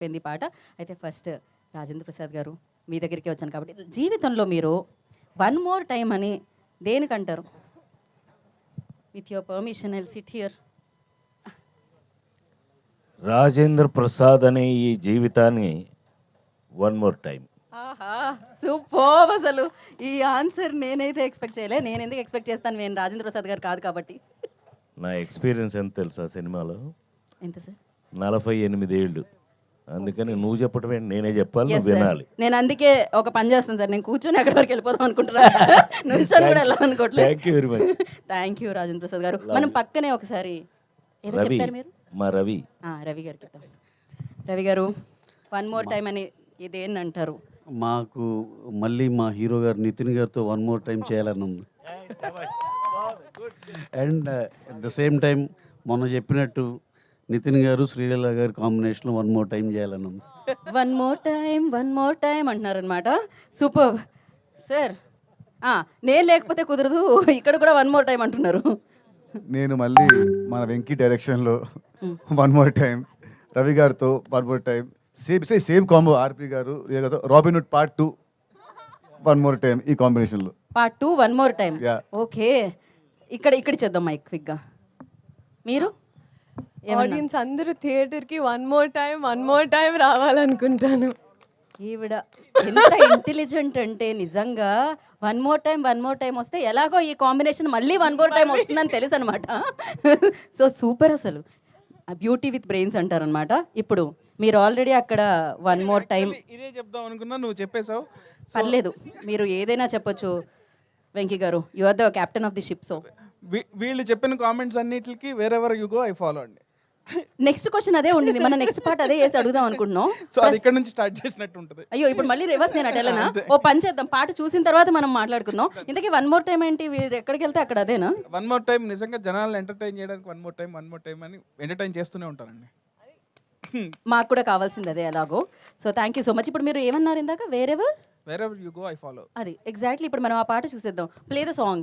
అయిపోయింది పాట. అయితే ఫస్ట్ రాజేంద్ర ప్రసాద్ గారు మీ దగ్గరికి వచ్చాను కాబట్టి జీవితంలో మీరు వన్ మోర్ టైం అని దేనికంటారు? With your permission I'll sit here. Rajendra Prasad అనే ఈ జీవితాన్ని వన్ మోర్ టైం. ఆహా సూపర్. అసలు ఈ ఆన్సర్ నేనైతే ఎక్స్పెక్ట్ చేయలే. నేను ఎందుకు ఎక్స్పెక్ట్ చేస్తాను, నేను రాజేంద్ర ప్రసాద్ గారు కాదు కాబట్టి. నా ఎక్స్పీరియన్స్ ఎంత తెలుసా సినిమాలో? ఎంత సార్? 48 ఏళ్ళు. అందుకని నువ్వు చెప్పటమే నేనే చెప్పాలి, Yes, నువ్వు sir. వినాలి. నేను అందుకే ఒక పని చేస్తాను సార్, నేను కూర్చొని అక్కడి వరకు వెళ్ళిపోదాం అనుకుంటున్నా. నుంచొని కూడా వెళ్ళాలనుకోవట్లేదు. Thank you very much. Thank you Rajendra Prasad garu. మనం పక్కనే ఒకసారి ఏదో రవి, చెప్పారు మీరు. మా రవి. రవి గారికి ఇద్దాం. రవి గారు వన్ మోర్ టైం అని ఇదేంటి అంటారు? మాకు మళ్ళీ మా హీరో గారు నితిన్ గారితో వన్ మోర్ టైం చేయాలని ఉంది. And at the same time మొన్న చెప్పినట్టు నితిన్ గారు శ్రీలీల గారి కాంబినేషన్లో వన్ మోర్ టైం చేయాలని ఉంది. వన్ మోర్ టైం అంటున్నారనమాట. Super sir. నేను లేకపోతే కుదరదు, ఇక్కడ కూడా వన్ మోర్ టైం అంటున్నారు. నేను మళ్ళీ మన వెంకీ డైరెక్షన్లో వన్ మోర్ టైం, రవి గారితో one more time, same combo RP garu Robin Hood part 2 one more time, ఈ కాంబినేషన్లో part 2 one more time. Yeah. Okay, ఇక్కడ చేద్దాం మైక్ క్విక్గా. మీరు ఆడియన్స్ అందరూ థియేటర్కి వన్ మోర్ టైం రావాలనుకుంటాను. ఈవిడ ఎంత ఇంటెలిజెంట్ అంటే నిజంగా వన్ మోర్ టైం వస్తే ఎలాగో ఈ కాంబినేషన్ మళ్ళీ వన్ మోర్ టైం వస్తుందని తెలుసు అనమాట. So super. అసలు బ్యూటీ విత్ బ్రెయిన్స్ అంటారనమాట. ఇప్పుడు మీరు ఆల్రెడీ అక్కడ వన్ మోర్ టైం ఇదే చెప్దాం అనుకున్నా, నువ్వు చెప్పేశావు. పర్లేదు, మీరు ఏదైనా చెప్పొచ్చు వెంకీ గారు. You are the captain of the ship. So వీళ్ళు చెప్పిన కామెంట్స్ అన్నిటికి wherever you go I follow అండి. నెక్స్ట్ క్వశ్చన్ అదే ఉండింది, మన నెక్స్ట్ పార్ట్ అదే వేసి అడుగుదాం అనుకుంటున్నాం. సో అది ఇక్కడ నుంచి స్టార్ట్ చేసినట్టు ఉంటుంది. అయ్యో ఇప్పుడు మళ్ళీ రివర్స్ నేను అటెళ్ళనా? ఓ పని చేద్దాం, పాట చూసిన తర్వాత మనం మాట్లాడుకుందాం. ఇంతకీ వన్ మోర్ టైం ఏంటి? వీరు ఎక్కడికి వెళ్తే అక్కడ అదేనా? వన్ మోర్ టైం నిజంగా జనాలను ఎంటర్టైన్ చేయడానికి వన్ మోర్ టైం అని ఎంటర్టైన్ చేస్తూనే ఉంటానండి. మాకు కూడా కావాల్సింది అదే ఎలాగో. So thank you so much. ఇప్పుడు మీరు ఏమన్నారు ఇందాక? Wherever wherever you go I follow. అది ఎగ్జాక్ట్లీ. ఇప్పుడు మనం ఆ పాట చూసేద్దాం. Play the song.